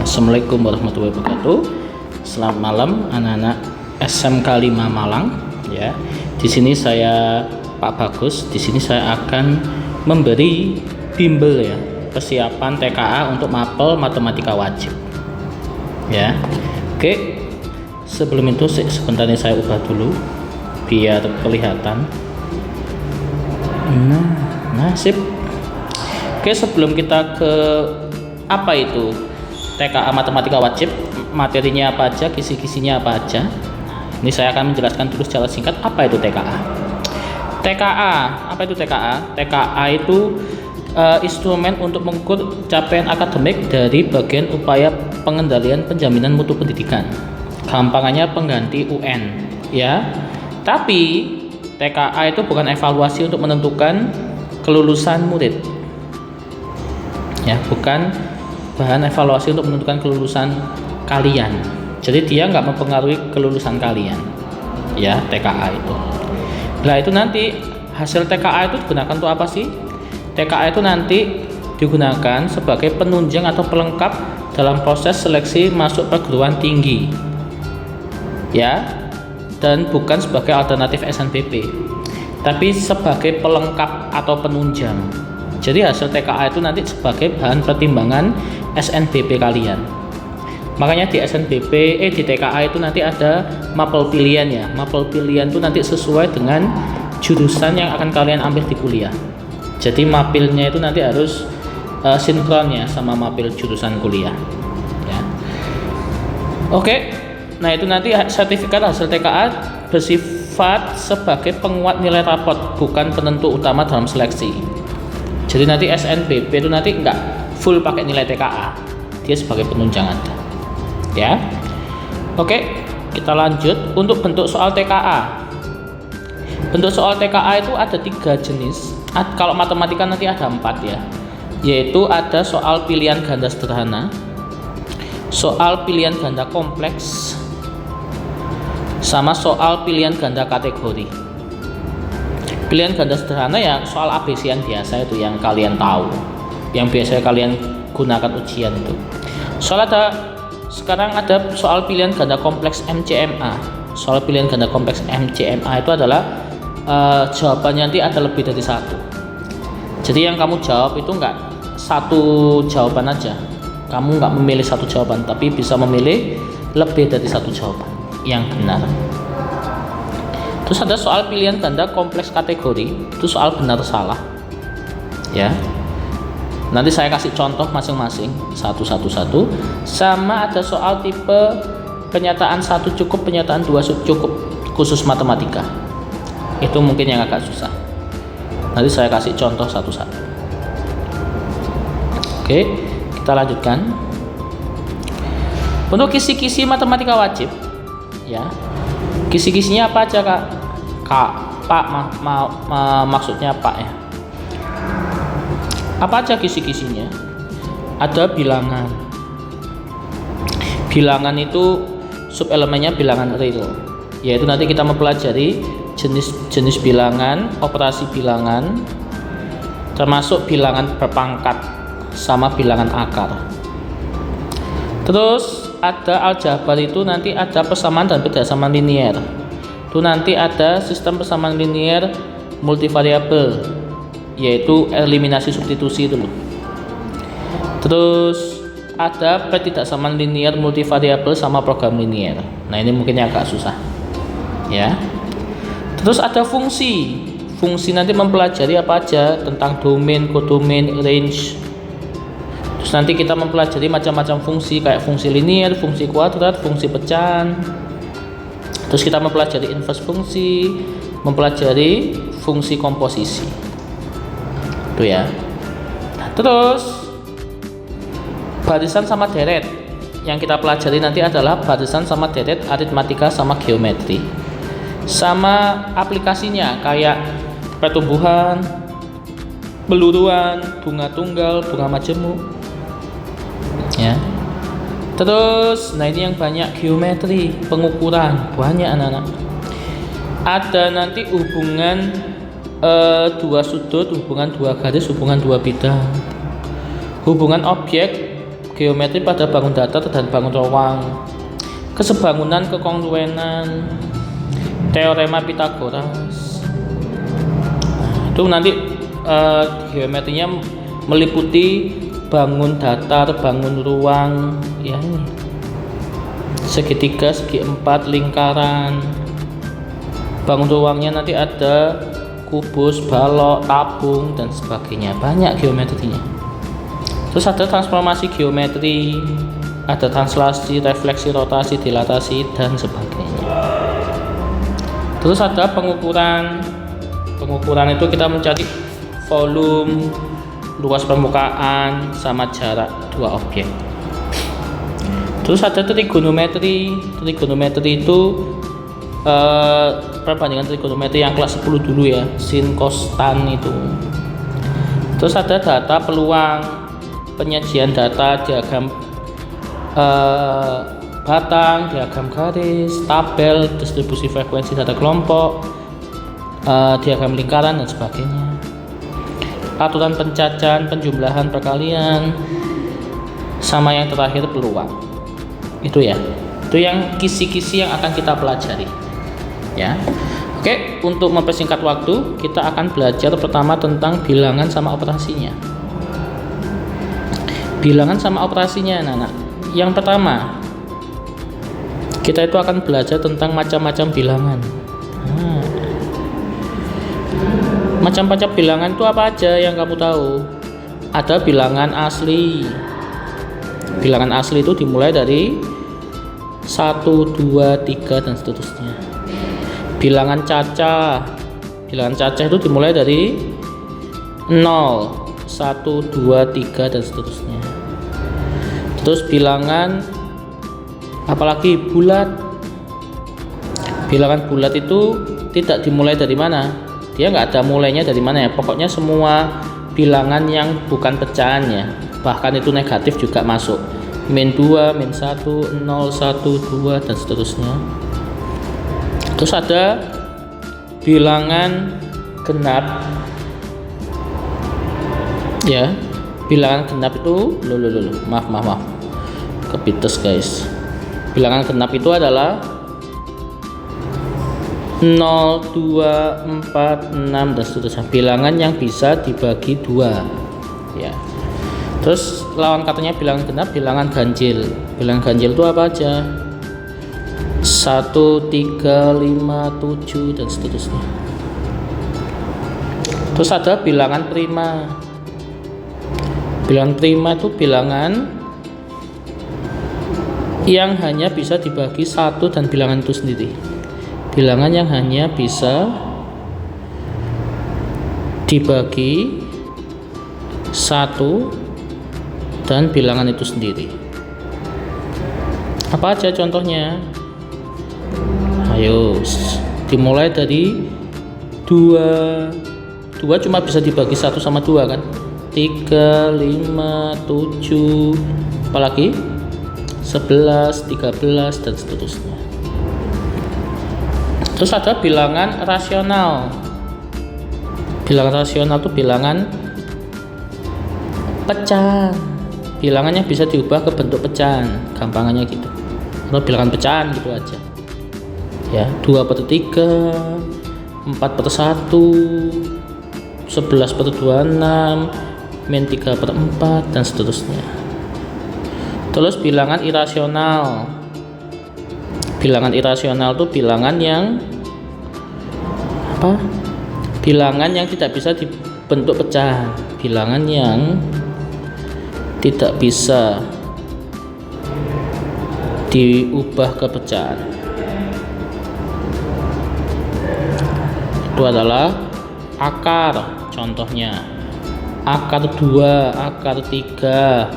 Assalamualaikum warahmatullahi wabarakatuh. Selamat malam anak-anak SMK 5 Malang ya. Di sini saya Pak Bagus. Di sini saya akan memberi bimbel ya, persiapan TKA untuk mapel matematika wajib. Ya. Oke. Sebelum itu sebentar ini saya ubah dulu biar kelihatan. Nah, sip. Oke, sebelum kita ke apa itu TKA matematika wajib, materinya apa aja, kisi-kisinya apa aja. Ini saya akan menjelaskan dulu secara singkat apa itu TKA. TKA, apa itu TKA? TKA itu instrumen untuk mengukur capaian akademik dari bagian upaya pengendalian penjaminan mutu pendidikan. Gampangannya pengganti UN, ya. Tapi TKA itu bukan evaluasi untuk menentukan kelulusan murid. Ya, bukan bahan evaluasi untuk menentukan kelulusan kalian. Jadi dia nggak mempengaruhi kelulusan kalian, ya TKA itu. Nah itu nanti hasil TKA itu digunakan untuk apa sih? TKA itu nanti digunakan sebagai penunjang atau pelengkap dalam proses seleksi masuk perguruan tinggi, ya, dan bukan sebagai alternatif SNBP, tapi sebagai pelengkap atau penunjang. Jadi hasil TKA itu nanti sebagai bahan pertimbangan SNBP kalian. Makanya di SNBP, di TKA itu nanti ada mapel pilihan ya. Mapel pilihan itu nanti sesuai dengan jurusan yang akan kalian ambil di kuliah. Jadi mapilnya itu nanti harus sinkron ya sama mapil jurusan kuliah. Ya. Oke, nah itu nanti sertifikat hasil TKA bersifat sebagai penguat nilai raport, bukan penentu utama dalam seleksi. Jadi nanti SNBP itu nanti enggak full pakai nilai TKA, dia sebagai penunjang aja, ya. Oke, kita lanjut untuk bentuk soal TKA. Bentuk soal TKA itu ada 3 jenis. Kalau matematika nanti ada 4 ya, yaitu ada soal pilihan ganda sederhana, soal pilihan ganda kompleks, sama soal pilihan ganda kategori. Pilihan ganda sederhana ya soal ABC-an biasa itu yang kalian tahu, yang biasa kalian gunakan ujian itu. Sekarang ada soal pilihan ganda kompleks MCMA. Soal pilihan ganda kompleks MCMA itu adalah jawabannya nanti ada lebih dari satu. Jadi yang kamu jawab itu enggak satu jawaban aja. Kamu enggak memilih satu jawaban, tapi bisa memilih lebih dari satu jawaban yang benar. Terus ada soal pilihan ganda kompleks kategori, itu soal benar salah, ya. Nanti saya kasih contoh masing-masing satu. Sama ada soal tipe penyataan 1 cukup, penyataan 2 cukup, khusus matematika. Itu mungkin yang agak susah. Nanti saya kasih contoh satu-satu. Oke, kita lanjutkan. Untuk kisi-kisi matematika wajib, ya. Kisi-kisinya apa aja Kak? Pak, maksudnya Pak ya. Apa aja kisi-kisinya? Ada bilangan. Bilangan itu subelemennya bilangan real, yaitu nanti kita mempelajari jenis bilangan, operasi bilangan, termasuk bilangan berpangkat sama bilangan akar. Terus ada aljabar, itu nanti ada persamaan dan persamaan linier. Itu nanti ada sistem persamaan linier multivariabel, yaitu eliminasi substitusi dulu. Terus ada pertidaksamaan linier multivariabel sama program linier. Nah ini mungkin agak susah, ya. Terus ada fungsi. Fungsi nanti mempelajari apa aja tentang domain, kodomain, range. Terus nanti kita mempelajari macam-macam fungsi kayak fungsi linier, fungsi kuadrat, fungsi pecahan. Terus kita mempelajari inverse fungsi, mempelajari fungsi komposisi. Itu ya. Nah, terus barisan sama deret. Yang kita pelajari nanti adalah barisan sama deret, aritmatika sama geometri. Sama aplikasinya kayak pertumbuhan, beluruan, bunga tunggal, bunga majemuk. Ya. Terus nah ini yang banyak geometri, pengukuran, banyak anak-anak. Ada nanti hubungan 2 sudut, hubungan 2 garis, hubungan 2 bidang, hubungan objek, geometri pada bangun datar dan bangun ruang, kesebangunan kekongruenan, teorema Pitagoras. Itu nanti geometrinya meliputi bangun datar, bangun ruang, ya ini segitiga, segi empat, lingkaran. Bangun ruangnya nanti ada kubus, balok, tabung, dan sebagainya. Banyak geometrinya. Terus ada transformasi geometri, ada translasi, refleksi, rotasi, dilatasi, dan sebagainya. Terus ada pengukuran. Pengukuran itu kita mencari volume, luas permukaan, sama jarak dua objek. Terus ada trigonometri. Trigonometri itu perbandingan trigonometri yang kelas 10 dulu ya, sin, cos, tan itu. Terus ada data peluang, penyajian data, diagram batang, diagram garis, tabel, distribusi frekuensi data kelompok, diagram lingkaran, dan sebagainya. Aturan pencacahan, penjumlahan, perkalian, sama yang terakhir peluang. Itu ya, itu yang kisi-kisi yang akan kita pelajari ya. Oke, untuk mempersingkat waktu, kita akan belajar pertama tentang bilangan sama operasinya. Bilangan sama operasinya, anak-anak. Yang pertama, kita itu akan belajar tentang macam-macam bilangan. Macam-macam bilangan itu apa aja yang kamu tahu? Ada bilangan asli. Bilangan asli itu dimulai dari 1, 2, 3, dan seterusnya. Bilangan cacah. Bilangan cacah itu dimulai dari 0, 1, 2, 3, dan seterusnya. Terus bilangan apalagi bulat. Bilangan bulat itu tidak dimulai dari mana? Dia nggak ada mulainya dari mana ya. Pokoknya semua bilangan yang bukan pecahan ya, bahkan itu negatif juga masuk. Min 2, min 1, 0, 1, 2, dan seterusnya. Terus ada bilangan genap ya. Bilangan genap itu maaf kepites guys. Bilangan genap itu adalah 0, 2, 4, 6, dan seterusnya. Bilangan yang bisa dibagi 2 ya. Terus lawan katanya bilangan genap, bilangan ganjil. Bilangan ganjil itu apa aja? 1, 3, 5, 7, dan seterusnya. Terus ada bilangan prima. Bilangan prima itu bilangan yang hanya bisa dibagi 1 dan bilangan itu sendiri. Bilangan yang hanya bisa dibagi 1 dan bilangan itu sendiri. Apa aja contohnya? Ayo, dimulai dari 2 cuma bisa dibagi 1 sama 2 kan. 3, 5, 7, apalagi 11, 13, dan seterusnya. Terus ada bilangan rasional. Bilangan rasional itu bilangan pecahan. Bilangannya bisa diubah ke bentuk pecahan, gampangannya gitu. Atau bilangan pecahan gitu aja ya. 2/3, 4/1, 11/26, min 3/4, dan seterusnya. Terus bilangan irasional. Bilangan irasional itu bilangan yang apa? Bilangan yang tidak bisa dibentuk pecahan. Bilangan yang tidak bisa diubah ke pecahan. Itu adalah akar, contohnya akar 2, akar 3,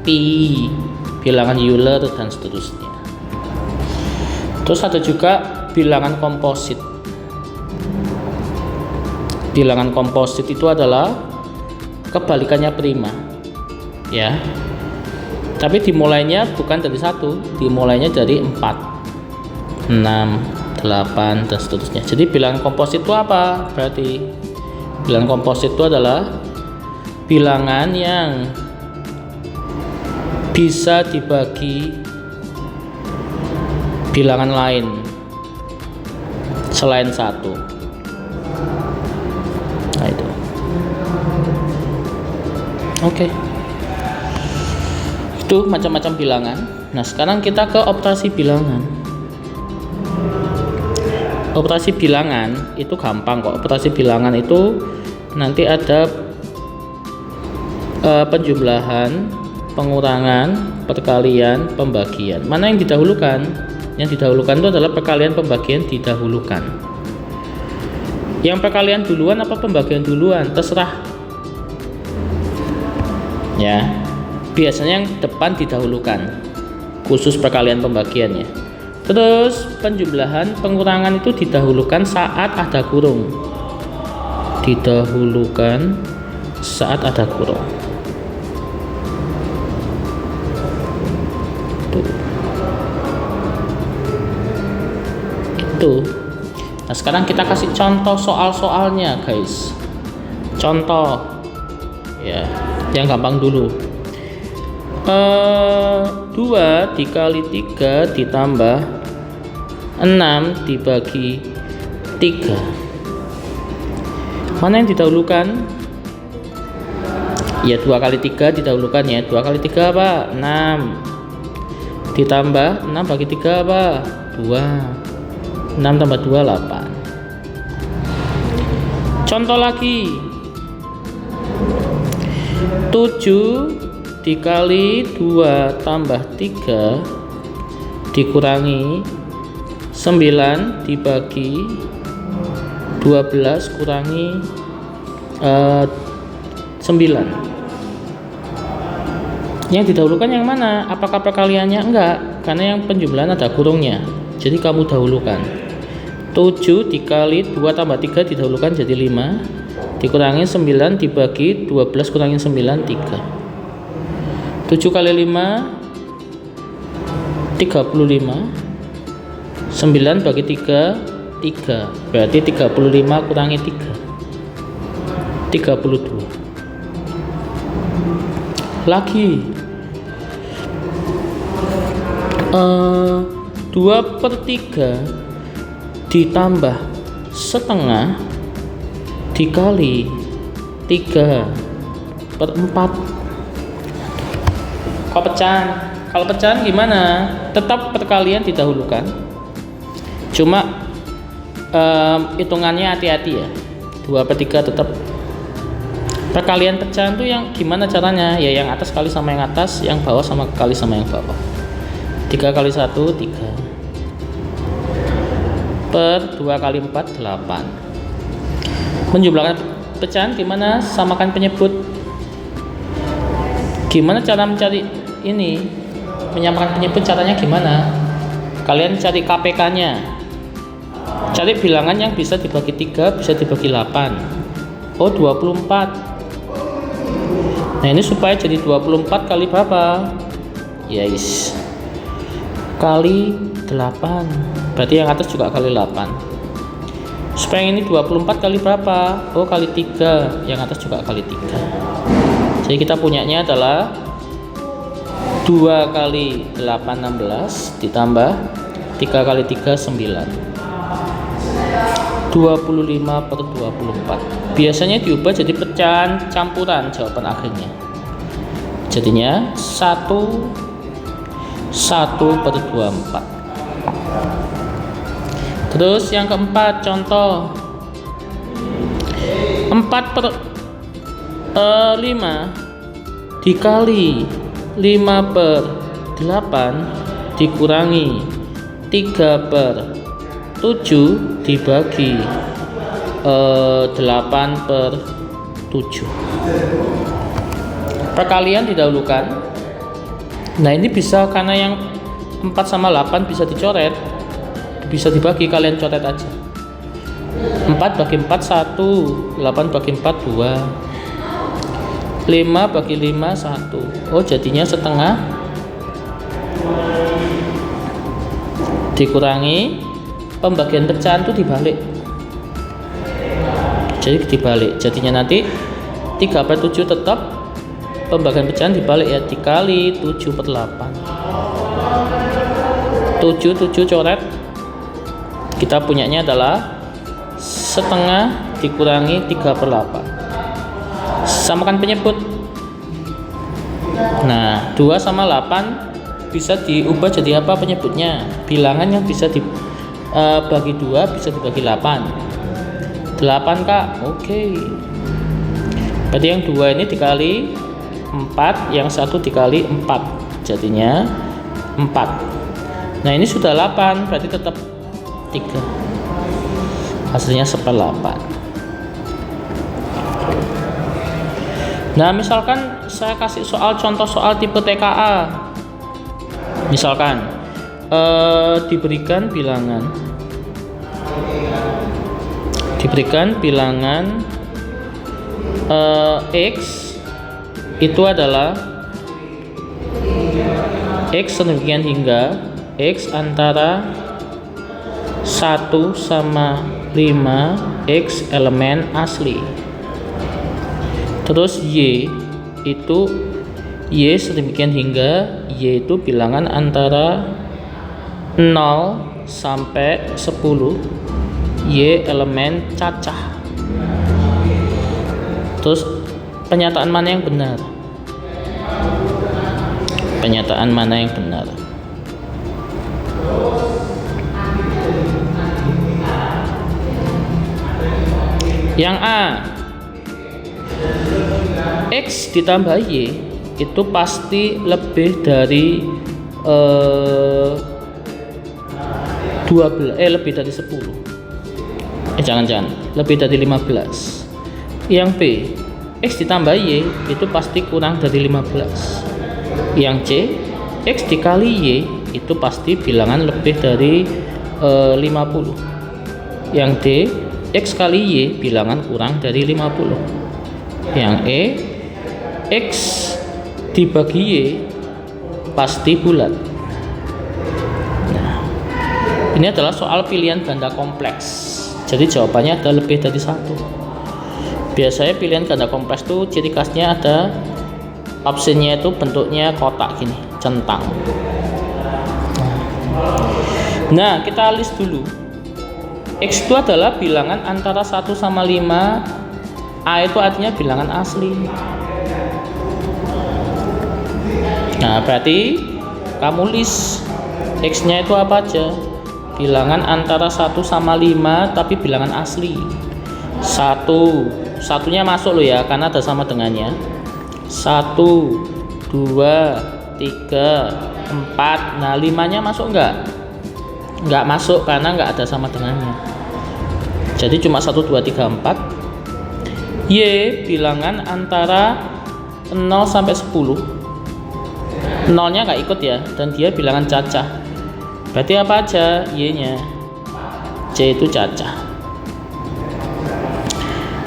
pi, bilangan Euler, dan seterusnya. Terus ada juga bilangan komposit. Bilangan komposit itu adalah kebalikannya prima ya, tapi dimulainya bukan dari 1, dimulainya dari 4, 6, 8, dan seterusnya. Jadi bilangan komposit itu apa? Berarti bilangan komposit itu adalah bilangan yang bisa dibagi bilangan lain selain 1. Nah itu. Oke. Itu macam-macam bilangan. Nah, sekarang kita ke operasi bilangan. Operasi bilangan itu gampang kok. Operasi bilangan itu nanti ada penjumlahan, pengurangan, perkalian, pembagian. Mana yang didahulukan? Yang didahulukan itu adalah perkalian, pembagian didahulukan. Yang perkalian duluan apa pembagian duluan? Terserah. Ya. Biasanya yang depan didahulukan. Khusus perkalian pembagiannya. Terus penjumlahan, pengurangan itu didahulukan saat ada kurung. Didahulukan saat ada kurung. Itu. Nah, sekarang kita kasih contoh soal-soalnya, guys. Contoh ya, yang gampang dulu. 2 dikali 3 ditambah 6 dibagi 3. Mana yang didahulukan? Ya, 2 kali 3 didahulukan ya. 2 kali 3 apa? 6. Ditambah 6 bagi 3 apa? 2. 6 tambah 2, 8. Contoh lagi. 7 dikali 2 tambah 3 dikurangi 9 dibagi 12 kurangi 9. Yang didahulukan yang mana? Apakah perkaliannya? Enggak, karena yang penjumlahan ada kurungnya. Jadi kamu dahulukan. 7 dikali 2 tambah 3 didahulukan jadi 5 dikurangi 9 dibagi 12 kurangi 9, 3. 7 kali 5 35. 9 bagi 3 3. Berarti 35 kurangi 3 32. Lagi 2/3 ditambah setengah dikali 3/4. Kok pecahan? Kalau pecahan gimana? Tetap perkalian didahulukan. Cuma hitungannya hati-hati ya. 2/3 tetap. Perkalian pecahan tuh yang gimana caranya? Ya yang atas kali sama yang atas, yang bawah sama kali sama yang bawah. 3 kali 1 3. Per 2 kali 4 8. Menjumlahkan pecahan gimana? Samakan penyebut. Gimana cara mencari ini? Menyamakan penyebut caranya gimana? Kalian cari KPK-nya. Cari bilangan yang bisa dibagi 3, bisa dibagi 8. Oh, 24. Nah, ini supaya jadi 24 kali berapa? Yes. Kali 8. Berarti yang atas juga kali 8. Supaya ini 24 kali berapa? Oh, kali 3. Yang atas juga kali 3. Jadi kita punyanya adalah 2 kali 8 16 ditambah 3 kali 3 9. 25/24. Biasanya diubah jadi pecahan campuran jawaban akhirnya. Jadinya 1/24. Terus yang keempat, contoh 4/5 dikali 5/8 dikurangi 3/7 dibagi 8/7. Perkalian didahulukan. Nah, ini bisa karena yang 4 sama 8 bisa dicoret, bisa dibagi, kalian coret aja. 4 bagi 4 1, 8 bagi 4 2, 5 bagi 5 1. Oh, jadinya setengah dikurangi pembagian pecahan itu dibalik. Jadi dibalik, jadinya nanti 3/7 tetap pembagian pecahan dibalik ya, dikali 7/8. 7 coret. Kita punyanya adalah setengah dikurangi 3/8. Samakan penyebut. Nah, 2 sama 8 bisa diubah jadi apa penyebutnya? Bilangan yang bisa dibagi 2 bisa dibagi 8. 8 Kak, oke. Berarti yang 2 ini dikali 4, yang 1 dikali 4, jadinya 4. Nah ini sudah 8, berarti tetap 3, hasilnya 1/8. Nah misalkan saya kasih contoh soal tipe TKA. Misalkan diberikan bilangan X itu adalah X sedemikian hingga X antara 1 sama 5, X elemen asli. Terus Y itu Y sedemikian hingga Y itu bilangan antara 0 sampai 10, Y elemen cacah. Terus pernyataan mana yang benar? Pernyataan mana yang benar? Yang A, X ditambah Y itu pasti lebih dari 12, lebih dari 10. Jangan lebih dari 15. Yang B, X ditambah Y itu pasti kurang dari 15. Yang C, X dikali Y itu pasti bilangan lebih dari 50. Yang D, X kali Y bilangan kurang dari 50. Yang E, X dibagi Y pasti bulat. Nah, ini adalah soal pilihan ganda kompleks. Jadi jawabannya ada lebih dari 1. Biasanya pilihan ganda kompleks itu ciri khasnya ada opsinya itu bentuknya kotak gini, centang. Nah, kita list dulu. X itu adalah bilangan antara 1 sama 5. A itu artinya bilangan asli. Nah, berarti kamu list X-nya itu apa aja? Bilangan antara 1 sama 5 tapi bilangan asli. Satunya masuk loh ya, karena ada sama dengannya. 1, 2, 3, 4. Nah 5-nya masuk enggak? Enggak masuk karena enggak ada sama dengannya. Jadi cuma 1, 2, 3, 4. Y bilangan antara 0 sampai 10. 0-nya enggak ikut ya, dan dia bilangan cacah. Berarti apa aja Y-nya? C itu cacah.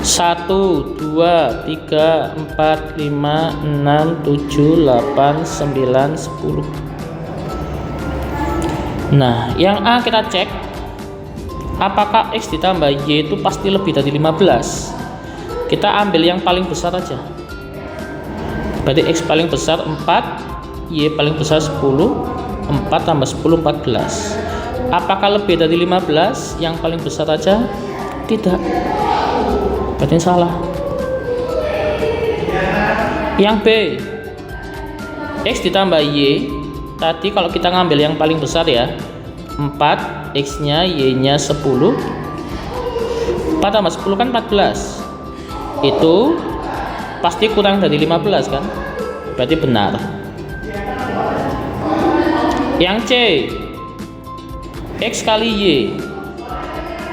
1, 2, 3, 4, 5, 6, 7, 8, 9, 10. Nah, yang A kita cek, apakah X ditambah Y itu pasti lebih dari 15? Kita ambil yang paling besar aja. Berarti X paling besar 4, Y paling besar 10. 4 tambah 10, 14. Apakah lebih dari 15? Yang paling besar aja? Tidak. Berarti salah. Yang B, X ditambah Y. Tadi kalau kita ngambil yang paling besar ya, 4, X-nya, Y-nya 10. 4 tambah 10 kan 14. Itu pasti kurang dari 15 kan? Berarti benar. Yang C, X kali Y.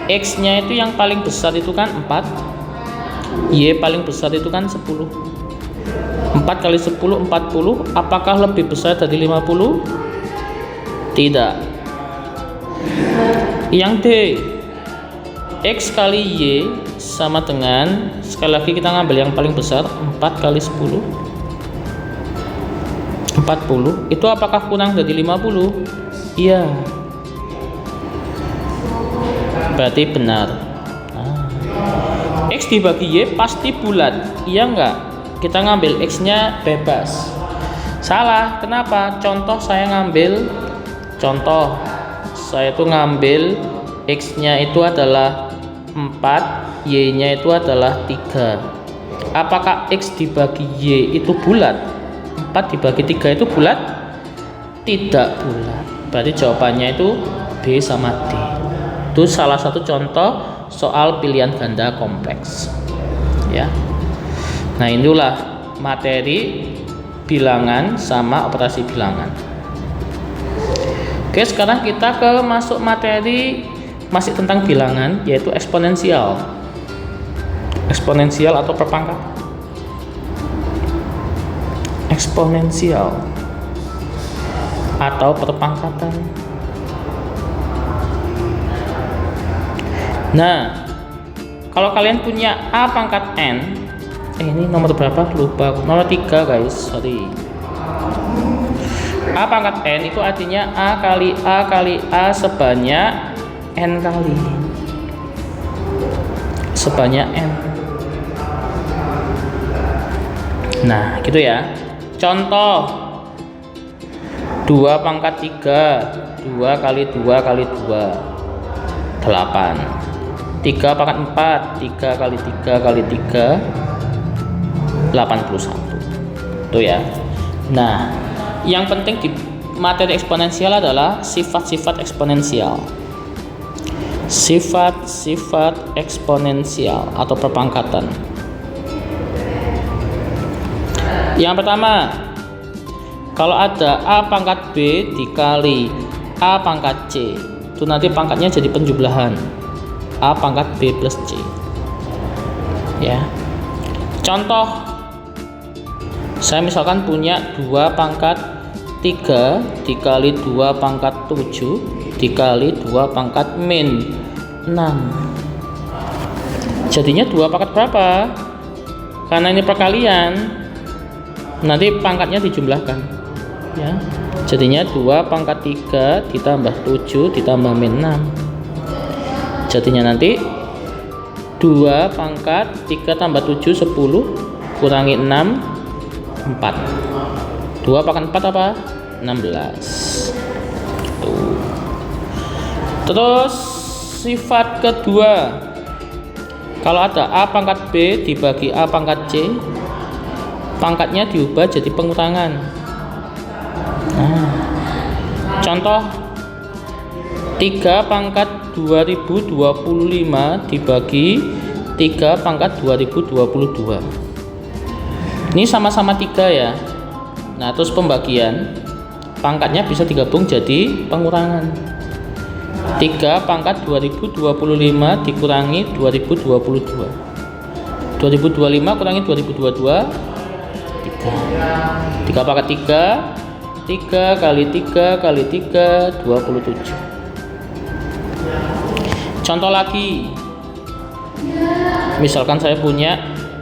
X-nya itu yang paling besar itu kan 4, Y paling besar itu kan 10. 4 kali 10, 40. Apakah lebih besar dari 50? Tidak. Yang D, X kali Y sama dengan, sekali lagi kita ngambil yang paling besar, 4 kali 10, 40. Itu apakah kurang dari 50? Iya. Berarti benar. X dibagi Y pasti bulat, iya enggak? kita ngambil X-nya bebas. Salah, kenapa? Contoh saya ngambil X-nya itu adalah 4, Y-nya itu adalah 3. Apakah X dibagi Y itu bulat? 4 dibagi 3 itu bulat? Tidak bulat. Berarti jawabannya itu B sama D. Itu salah satu contoh soal pilihan ganda kompleks. Ya. Nah, inilah materi bilangan sama operasi bilangan. Oke, sekarang kita masuk materi masih tentang bilangan, yaitu eksponensial. Eksponensial atau perpangkatan. Eksponensial atau perpangkatan. Nah, kalau kalian punya A pangkat N, ini nomor berapa? Lupa. Nomor 3 guys, sorry. A pangkat N itu artinya A kali A kali A sebanyak N kali. Sebanyak N. Nah, gitu ya. Contoh 2 pangkat 3, 2 kali 2 kali 2, 8. 3 pangkat 4, 3 kali 3 kali 3, 81. Tuh ya. Nah, yang penting di materi eksponensial adalah sifat-sifat eksponensial. Sifat-sifat eksponensial atau perpangkatan. Yang pertama, kalau ada A pangkat B dikali A pangkat C, itu nanti pangkatnya jadi penjumlahan A pangkat B plus C. Ya. Contoh, saya misalkan punya 2 pangkat 3 dikali 2 pangkat 7 dikali 2 pangkat min 6. Jadinya 2 pangkat berapa? Karena ini perkalian, nanti pangkatnya dijumlahkan ya. Jadinya 2 pangkat 3 ditambah 7 ditambah min 6. Jadinya nanti 2 pangkat 3 tambah 7 10 kurangi 6 4. 2 pangkat 4 apa? 16. Tuh. Terus sifat kedua, kalau ada A pangkat B dibagi A pangkat C, pangkatnya diubah jadi pengurangan. Nah, contoh 3 pangkat 2025 dibagi 3 pangkat 2022. Ini sama-sama 3 ya. Nah, terus pembagian pangkatnya bisa digabung jadi pengurangan. 3 pangkat 2025 dikurangi 2022. 2025 kurangi 2022, 3 pangkat 3 kali 3 kali 3 27. Contoh lagi, misalkan saya punya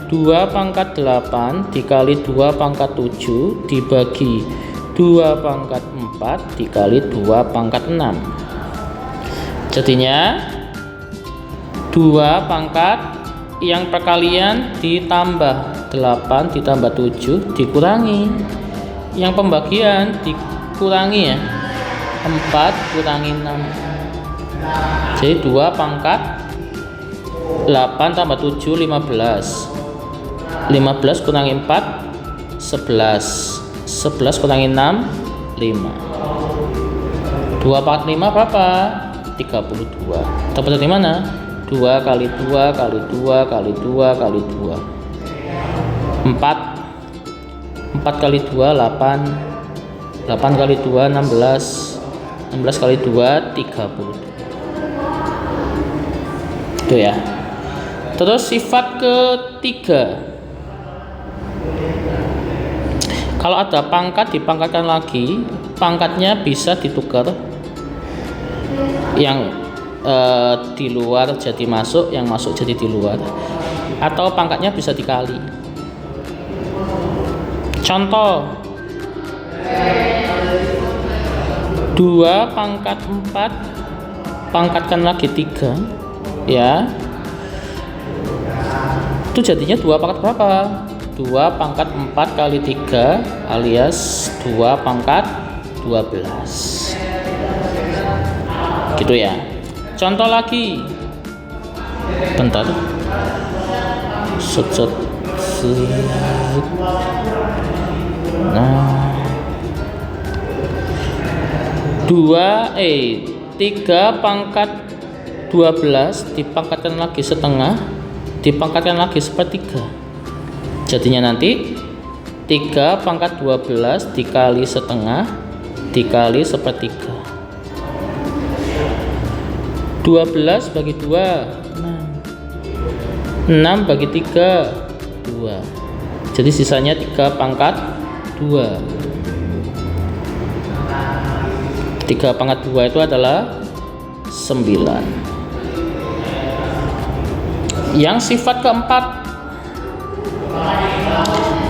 2 pangkat 8 dikali 2 pangkat 7 dibagi 2 pangkat 4 dikali 2 pangkat 6. Jadinya 2 pangkat yang perkalian ditambah 8 ditambah 7 dikurangi, yang pembagian dikurangi ya, 4 kurangi 6. Jadi 2 pangkat 8 tambah 7 15. 15 kurangi 4 11. 11 kurangi 6 5. 2 pangkat 5 berapa? 32. Dapat dari mana? 2 kali 2 kali 2 kali 2 kali 2. 4 kali 2 8. 8 kali 2 16. 16 kali 2 30. Itu ya. Terus sifat ketiga, kalau ada pangkat dipangkatkan lagi, pangkatnya bisa ditukar, yang di luar jadi masuk, yang masuk jadi di luar, atau pangkatnya bisa dikali. Contoh 2 pangkat 4 pangkatkan lagi 3 ya, itu jadinya 2 pangkat berapa? 2 pangkat 4 kali 3 alias 2 pangkat 12. Gitu ya. Contoh lagi. Bentar. Nah. 3 pangkat 12 dipangkatkan lagi setengah, dipangkatkan lagi sepertiga. Jadinya nanti 3 pangkat 12 dikali setengah dikali sepertiga. 12 bagi 2 6 bagi 3 2. Jadi sisanya 3 pangkat 2. 3 pangkat 2 itu adalah 9. Yang sifat keempat,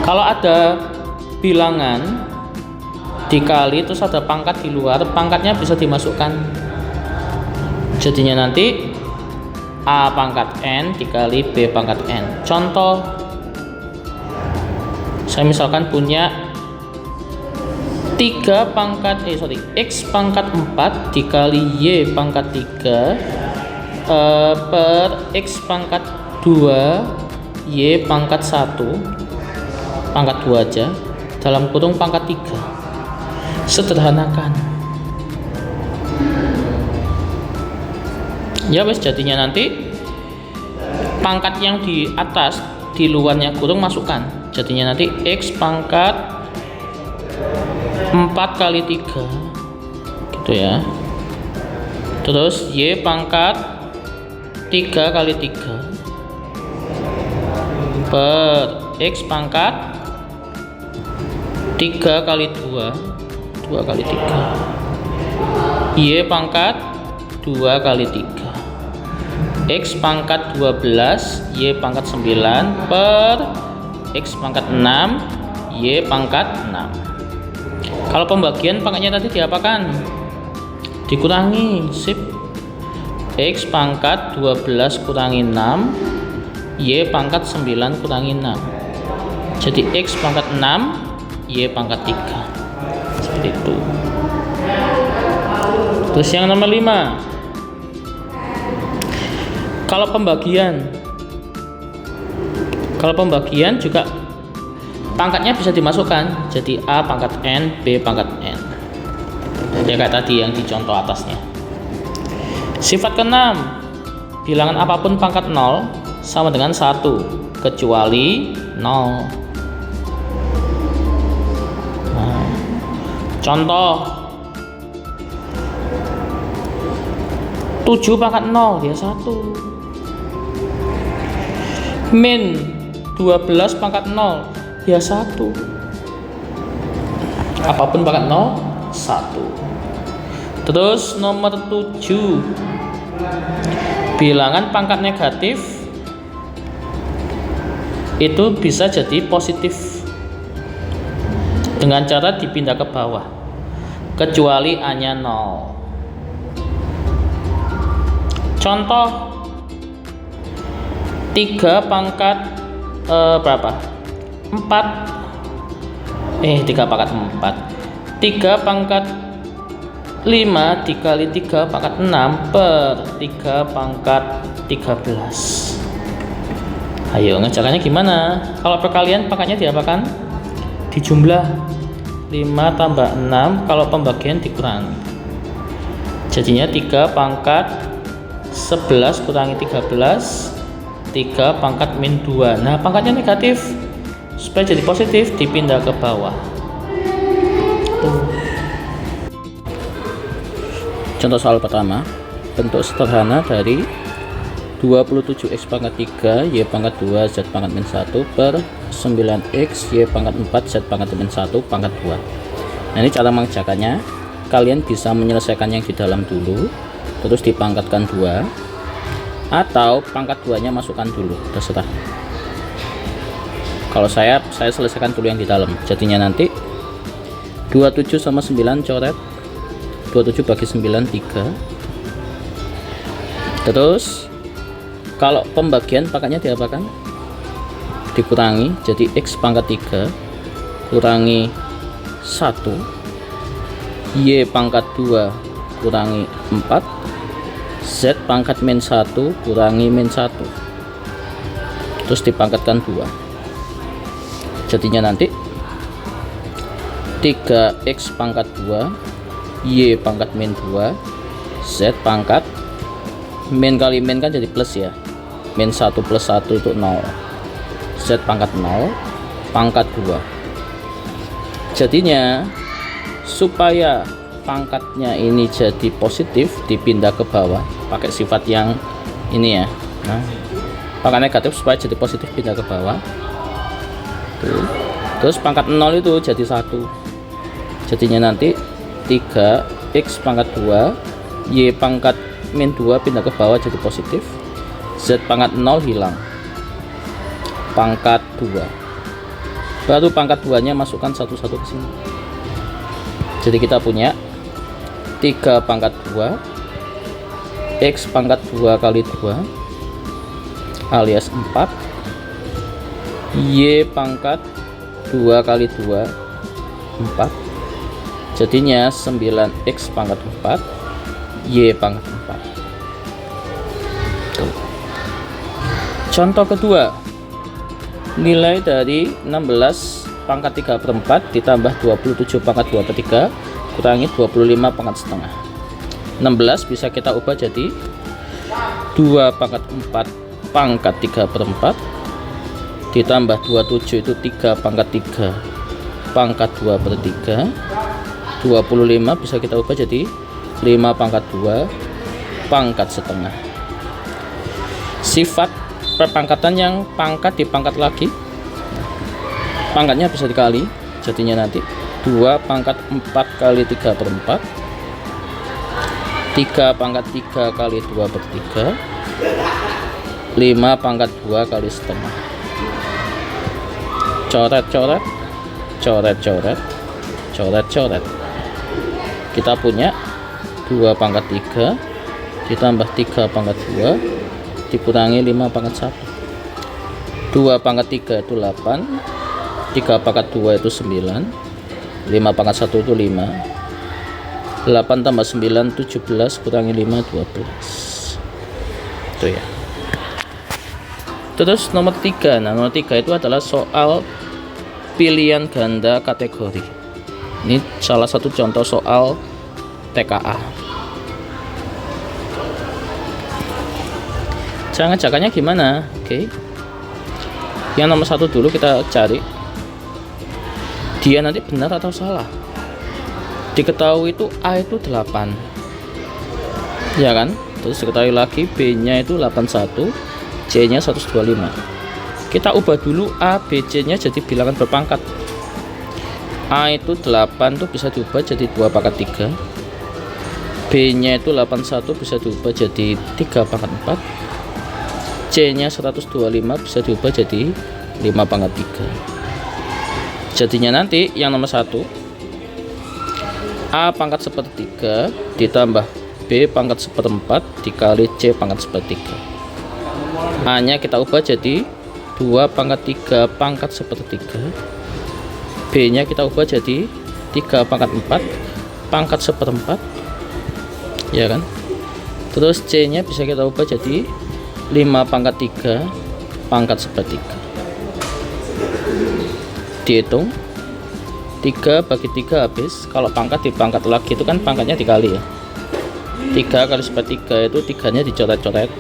kalau ada bilangan dikali terus ada pangkat di luar, pangkatnya bisa dimasukkan. Jadinya nanti A pangkat N dikali B pangkat N. Contoh, saya misalkan punya X pangkat 4 dikali Y pangkat 3 per X pangkat 2 Y pangkat 1 pangkat 2 aja dalam kurung pangkat 3. Sederhanakan ya wes, jadinya nanti pangkat yang di atas di luarnya kurung masukkan, jadinya nanti X pangkat 4 kali 3 gitu ya. Terus Y pangkat 3 kali 3 per X pangkat 3 kali 2 kali 3 Y pangkat 2 kali 3 X pangkat 12 Y pangkat 9 per X pangkat 6 Y pangkat 6. Kalau pembagian pangkatnya tadi diapakan? Dikurangi, sip. X pangkat 12 kurangi 6 Y pangkat 9 kurangi 6. Jadi X pangkat 6 Y pangkat 3. Seperti itu. Terus yang nomor 5, kalau pembagian juga pangkatnya bisa dimasukkan. Jadi A pangkat N B pangkat N, ya kayak tadi yang di contoh atasnya. Sifat ke-6, bilangan apapun pangkat 0 sama dengan 1 kecuali 0. Nah, contoh 7 pangkat 0 dia 1. Min 12 pangkat 0 dia 1. Apapun pangkat 0 1. Terus nomor 7, bilangan pangkat negatif itu bisa jadi positif dengan cara dipindah ke bawah kecuali A-nya 0. Contoh 3 pangkat berapa? 4 3 pangkat 4 3 pangkat 5 dikali 3 pangkat 6 per 3 pangkat 13. Ayo ngejalannya gimana? Kalau perkalian pangkatnya diapakan? Dijumlah 5 tambah 6, kalau pembagian dikurangi. Jadinya 3 pangkat 11 kurangi 13 3 pangkat min 2. Nah pangkatnya negatif, supaya jadi positif dipindah ke bawah. Contoh soal pertama, bentuk sederhana dari 27x pangkat 3 y pangkat 2 z pangkat min 1 per 9x y pangkat 4 z pangkat min 1 pangkat 2. Nah ini cara mengerjakannya, kalian bisa menyelesaikan yang di dalam dulu terus dipangkatkan 2, atau pangkat 2 nya masukkan dulu, terserah. Kalau saya selesaikan dulu yang di dalam. Jadinya nanti 27 sama 9 coret, 27 bagi 9 3. Terus kalau pembagian pangkatnya diapakan? dikurangi jadi X pangkat 3 kurangi 1, Y pangkat 2 kurangi 4, Z pangkat min 1 kurangi min 1, terus dipangkatkan 2. Jadinya nanti 3X pangkat 2 Y pangkat min 2 Z pangkat min kali min kan jadi plus ya, min 1 plus 1 itu 0, Z pangkat 0 pangkat 2. Jadinya supaya pangkatnya ini jadi positif dipindah ke bawah pakai sifat yang ini ya. Nah, pangkat negatif supaya jadi positif pindah ke bawah tuh. Terus pangkat 0 itu jadi 1. Jadinya nanti 3X pangkat 2 Y pangkat min 2 pindah ke bawah jadi positif, Z pangkat 0 hilang, pangkat 2, baru pangkat 2 nya masukkan satu-satu ke sini. Jadi kita punya 3 pangkat 2 X pangkat 2 kali 2 alias 4 Y pangkat 2 kali 2 4, jadinya 9X pangkat 4 Y pangkat 4. Tuh. Contoh kedua, nilai dari 16 pangkat 3/4 ditambah 27 pangkat 2/3 kurangi 25 pangkat setengah. 16 bisa kita ubah jadi 2 pangkat 4 pangkat 3/4 ditambah 27 itu 3 pangkat 3 pangkat 2/3. 25 bisa kita ubah jadi 5 pangkat 2 pangkat setengah. Sifat perpangkatan yang pangkat dipangkat lagi, pangkatnya bisa dikali, jadinya nanti 2 pangkat 4 kali 3/4 3 pangkat 3 kali 2/3 5 pangkat 2 kali setengah. Coret-coret, coret-coret, coret-coret. Kita punya 2 pangkat 3 ditambah 3 pangkat 2 dikurangi 5 pangkat 1. 2 pangkat 3 itu 8, 3 pangkat 2 itu 9, 5 pangkat 1 itu 5, 8 tambah 9 17 kurangi 5 12. Itu ya. Terus nomor 3. Nah, nomor 3 itu adalah soal pilihan ganda kategori. Ini salah satu contoh soal TKA. Cara ngerjakannya gimana? Oke. Yang nomor 1 dulu kita cari. Dia nanti benar atau salah. Diketahui itu A itu 8. Ya kan? Terus diketahui lagi B-nya itu 81, C-nya 125. Kita ubah dulu A, B, C-nya jadi bilangan berpangkat. A itu 8 tuh bisa diubah jadi 2 pangkat 3. B-nya itu 81 bisa diubah jadi 3 pangkat 4. C-nya 125 bisa diubah jadi 5 pangkat 3. Jadinya nanti yang nomor 1 A pangkat 1/3 ditambah B pangkat 1/4 dikali C pangkat 1/3. A nya kita ubah jadi 2 pangkat 3 pangkat 1/3. B nya kita ubah jadi 3 pangkat 4 pangkat 1/4, ya kan? Terus C nya bisa kita ubah jadi 5 pangkat 3 pangkat 1/3. Dihitung 3 bagi 3 habis. Kalau pangkat dipangkat lagi itu kan pangkatnya dikali ya. 3 kali 1/3 itu 3 nya dicoret-coret.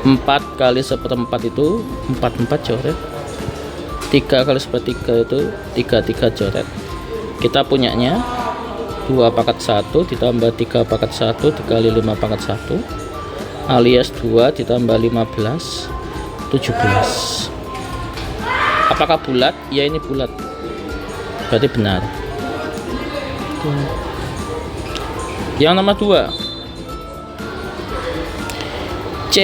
4 kali 1/4 itu 4 coret. 3 kali 1/3 itu 3 coret. Kita punyanya 2 pangkat 1 ditambah 3 pangkat 1 dikali 5 pangkat 1 alias 2 ditambah 15 17. Apakah bulat? Ya, ini bulat, berarti benar. Yang nomor 2 C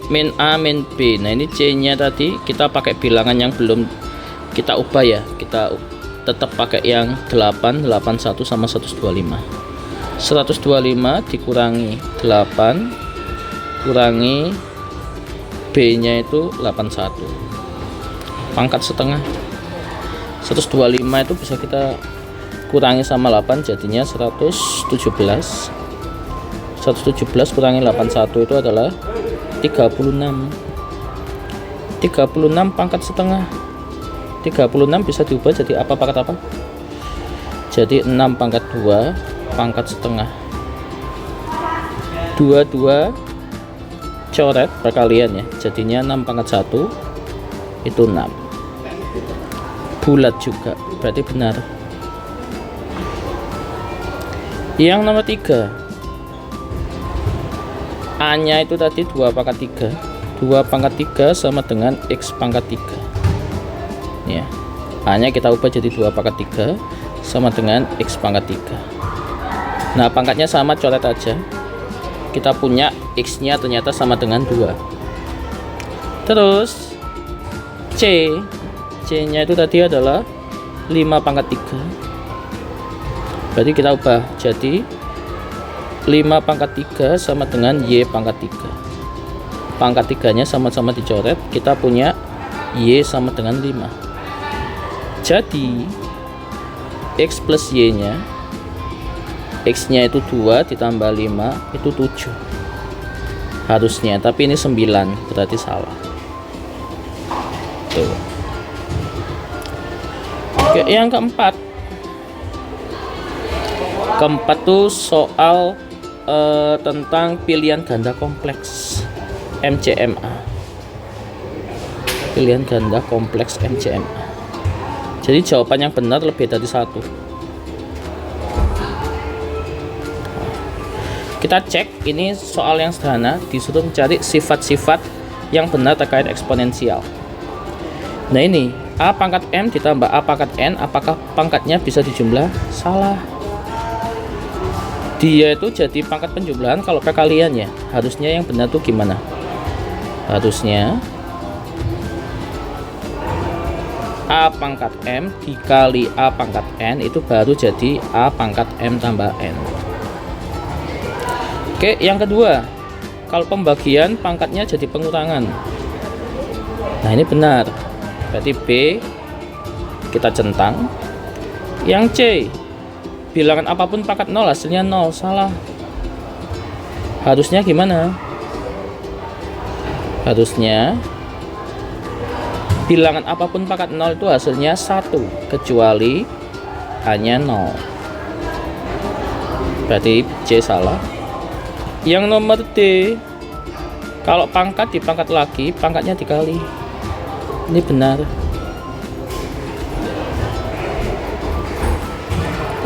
min A min B. Nah, ini C nya tadi kita pakai bilangan yang belum kita ubah ya, kita tetap pakai yang 8 81 sama 125. 125 dikurangi 8 kurangi B nya itu 81, pangkat setengah 125 itu bisa kita kurangi sama 8, jadinya 117 kurangi 81 itu adalah 36 pangkat setengah. 36 bisa diubah jadi apa, pangkat apa? Jadi 6 pangkat 2 pangkat setengah. 22 coret perkalian ya, jadinya 6 pangkat 1 itu 6. Bulat juga, berarti benar. Yang nomor 3, A nya itu tadi 2 pangkat 3. 2 pangkat 3 sama dengan X pangkat 3 ya. A nya kita ubah jadi 2 pangkat 3 sama dengan X pangkat 3. Nah, pangkatnya sama, coret aja. Kita punya X nya ternyata sama dengan 2. Terus C nya itu tadi adalah 5 pangkat 3. Berarti kita ubah jadi 5 pangkat 3 sama dengan Y pangkat 3. Pangkat 3 nya sama-sama dicoret, kita punya Y sama dengan 5. Jadi X plus Y nya, X nya itu 2 ditambah 5 itu 7 harusnya, tapi ini 9, berarti salah tuh. Oke, yang keempat tuh soal tentang pilihan ganda kompleks MCMA. Pilihan ganda kompleks MCMA. Jadi jawaban yang benar lebih dari 1. Kita cek, ini soal yang sederhana, disuruh mencari sifat-sifat yang benar terkait eksponensial. Nah, ini A pangkat M ditambah A pangkat N, apakah pangkatnya bisa dijumlah? Salah. Dia itu jadi pangkat penjumlahan kalau perkalian ya. Harusnya yang benar tuh gimana? Harusnya A pangkat M dikali A pangkat N itu baru jadi A pangkat M tambah N. Oke, yang kedua, kalau pembagian pangkatnya jadi pengurangan. Nah, ini benar. Berarti B kita centang. Yang C, bilangan apapun pangkat 0 hasilnya 0. Salah. Harusnya gimana? Harusnya bilangan apapun pangkat 0 itu hasilnya 1 kecuali hanya 0. Berarti C salah. Yang nomor D, kalau pangkat dipangkat lagi, pangkatnya dikali. Ini benar.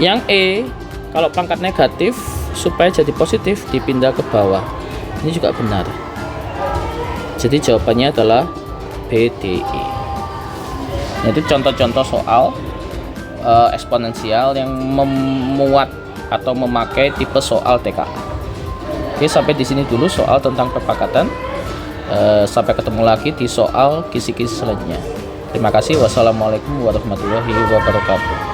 Yang E, kalau pangkat negatif supaya jadi positif dipindah ke bawah. Ini juga benar. Jadi jawabannya adalah BDE. Nah, itu contoh-contoh soal eksponensial yang memuat atau memakai tipe soal TKA. Oke, sampai di sini dulu soal tentang perpakatan. Sampai ketemu lagi di soal kisi-kisi selanjutnya. Terima kasih. Wassalamualaikum warahmatullahi wabarakatuh.